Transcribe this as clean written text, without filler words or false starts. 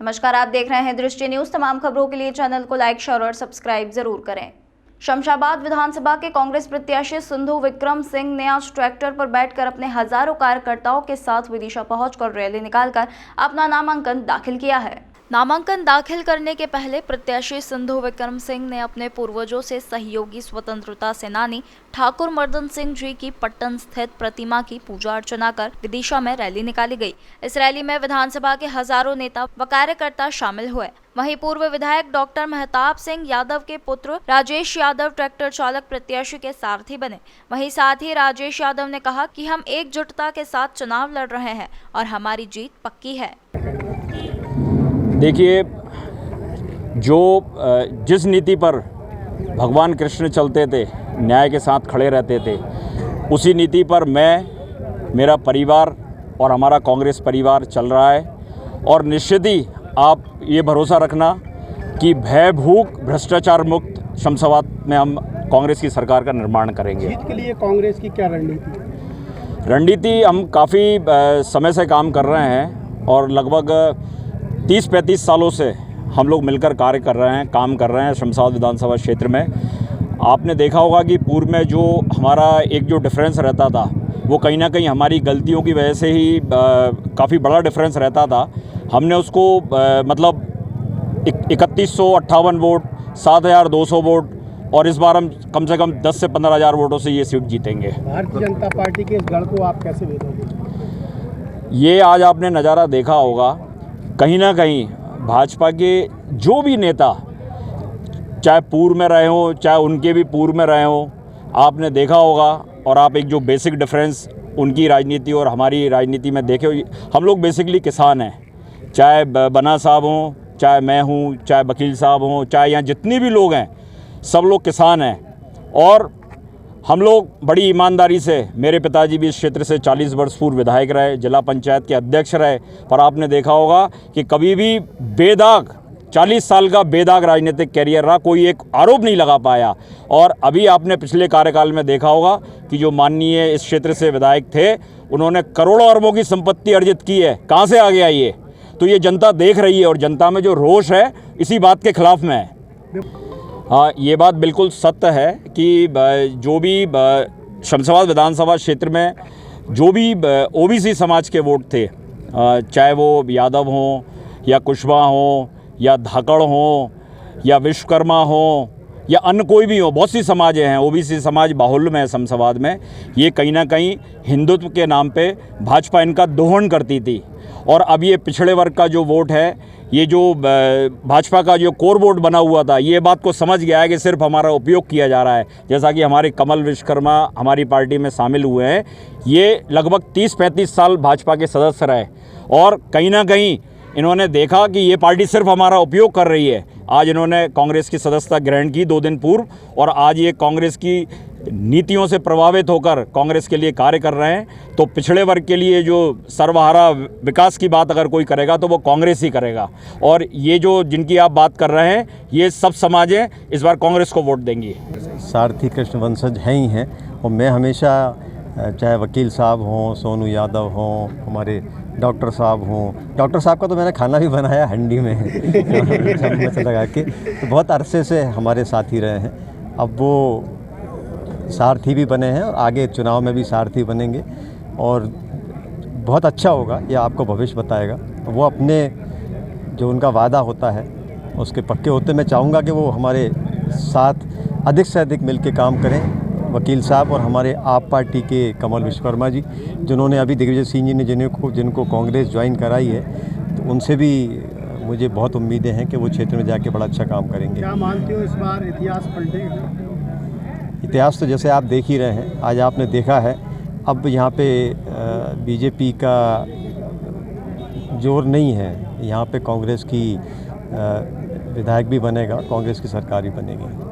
नमस्कार, आप देख रहे हैं दृष्टि न्यूज। तमाम खबरों के लिए चैनल को लाइक, शेयर और सब्सक्राइब जरूर करें। शमशाबाद विधानसभा के कांग्रेस प्रत्याशी सिंधु विक्रम सिंह ने आज ट्रैक्टर पर बैठकर अपने हजारों कार्यकर्ताओं के साथ विदिशा पहुंचकर रैली निकालकर अपना नामांकन दाखिल किया है। नामांकन दाखिल करने के पहले प्रत्याशी सिंधु विक्रम सिंह ने अपने पूर्वजों से सहयोगी स्वतंत्रता सेनानी ठाकुर मर्दन सिंह जी की पट्टन स्थित प्रतिमा की पूजा अर्चना कर विदिशा में रैली निकाली गई। इस रैली में विधानसभा के हजारों नेता व कार्यकर्ता शामिल हुए। वहीं पूर्व विधायक डॉक्टर महताब सिंह यादव के पुत्र राजेश यादव ट्रैक्टर चालक प्रत्याशी के सारथी बने। वहीं साथ ही राजेश यादव ने कहा कि हम एकजुटता के साथ चुनाव लड़ रहे हैं और हमारी जीत पक्की है। देखिए, जिस नीति पर भगवान कृष्ण चलते थे, न्याय के साथ खड़े रहते थे, उसी नीति पर मैं, मेरा परिवार और हमारा कांग्रेस परिवार चल रहा है। और निश्चित ही आप ये भरोसा रखना कि भय भूख भ्रष्टाचार मुक्त शमशाबाद में हम कांग्रेस की सरकार का निर्माण करेंगे। जीत के लिए कांग्रेस की क्या रणनीति? हम काफ़ी समय से काम कर रहे हैं और लगभग 30-35 सालों से हम लोग मिलकर कार्य कर रहे हैं, काम कर रहे हैं शमशाबाद विधानसभा क्षेत्र में। आपने देखा होगा कि पूर्व में जो हमारा एक जो डिफरेंस रहता था, वो कहीं ना कहीं हमारी गलतियों की वजह से ही काफ़ी बड़ा डिफरेंस रहता था। हमने उसको मतलब 3158 वोट, 7200 वोट, और इस बार हम कम से कम 10 से 15,000 वोटों से ये सीट जीतेंगे। भारतीय जनता पार्टी के इस गढ़ को आप कैसे देखोगे? ये आज आपने नज़ारा देखा होगा, कहीं ना कहीं भाजपा के जो भी नेता, चाहे पूर्व में रहे हों, चाहे उनके भी पूर्व में रहे हों, आपने देखा होगा। और आप एक जो बेसिक डिफरेंस उनकी राजनीति और हमारी राजनीति में देखे, हम लोग बेसिकली किसान हैं। चाहे बना साहब हों, चाहे मैं हूँ, चाहे वकील साहब हों, चाहे यहाँ जितने भी लोग हैं, सब लोग किसान हैं। और हम लोग बड़ी ईमानदारी से, मेरे पिताजी भी इस क्षेत्र से 40 वर्ष पूर्व विधायक रहे, जिला पंचायत के अध्यक्ष रहे, पर आपने देखा होगा कि कभी भी बेदाग 40 साल का बेदाग राजनीतिक कैरियर रहा, कोई एक आरोप नहीं लगा पाया। और अभी आपने पिछले कार्यकाल में देखा होगा कि जो माननीय इस क्षेत्र से विधायक थे, उन्होंने करोड़ों अरबों की संपत्ति अर्जित की है। कहाँ से आ गया ये? तो ये जनता देख रही है और जनता में जो रोष है इसी बात के खिलाफ में है। हाँ, ये बात बिल्कुल सत्य है कि जो भी शमशाबाद विधानसभा क्षेत्र में जो भी ओबीसी समाज के वोट थे, चाहे वो यादव हों या कुशवाहा हों या धाकड़ हों या विश्वकर्मा हों या अन्य कोई भी हो, बहुत सी समाजें हैं, ओबीसी समाज बाहुल्य में है शमशाबाद में। ये कहीं ना कहीं हिंदुत्व के नाम पे भाजपा इनका दोहन करती थी। और अब ये पिछड़े वर्ग का जो वोट है, ये जो भाजपा का जो कोर वोट बना हुआ था, ये बात को समझ गया है कि सिर्फ हमारा उपयोग किया जा रहा है। जैसा कि हमारे कमल विश्वकर्मा हमारी पार्टी में शामिल हुए हैं, ये लगभग 30-35 साल भाजपा के सदस्य रहे और कहीं ना कहीं इन्होंने देखा कि ये पार्टी सिर्फ हमारा उपयोग कर रही है। आज इन्होंने कांग्रेस की सदस्यता ग्रहण की 2 दिन पूर्व, और आज ये कांग्रेस की नीतियों से प्रभावित होकर कांग्रेस के लिए कार्य कर रहे हैं। तो पिछड़े वर्ग के लिए जो सर्वहारा विकास की बात अगर कोई करेगा तो वो कांग्रेस ही करेगा। और ये जो जिनकी आप बात कर रहे हैं, ये सब समाजें इस बार कांग्रेस को वोट देंगी। सारथी कृष्ण वंशज हैं ही हैं, और मैं हमेशा, चाहे वकील साहब हों, सोनू यादव हों, हमारे डॉक्टर साहब हों, डॉक्टर साहब का तो मैंने खाना भी बनाया हंडी में चम्मच लगा के, तो बहुत अरसे से हमारे साथी रहे हैं। अब वो सारथी भी बने हैं और आगे चुनाव में भी सारथी बनेंगे, और बहुत अच्छा होगा, ये आपको भविष्य बताएगा। वो अपने जो उनका वादा होता है उसके पक्के होते। मैं चाहूँगा कि वो हमारे साथ अधिक से अधिक मिल के काम करें, वकील साहब और हमारे आप पार्टी के कमल विश्वकर्मा जी, जिन्होंने अभी दिग्विजय सिंह जी ने जिनको कांग्रेस ज्वाइन कराई है, तो उनसे भी मुझे बहुत उम्मीदें हैं कि वो क्षेत्र में जाके बड़ा अच्छा काम करेंगे। क्या मानते हो इस बार इतिहास पलटेगा? इतिहास तो जैसे आप देख ही रहे हैं, आज आपने देखा है। अब यहाँ पे बीजेपी का जोर नहीं है, यहाँ पे कांग्रेस की विधायक भी बनेगा, कांग्रेस की सरकार भी बनेगी।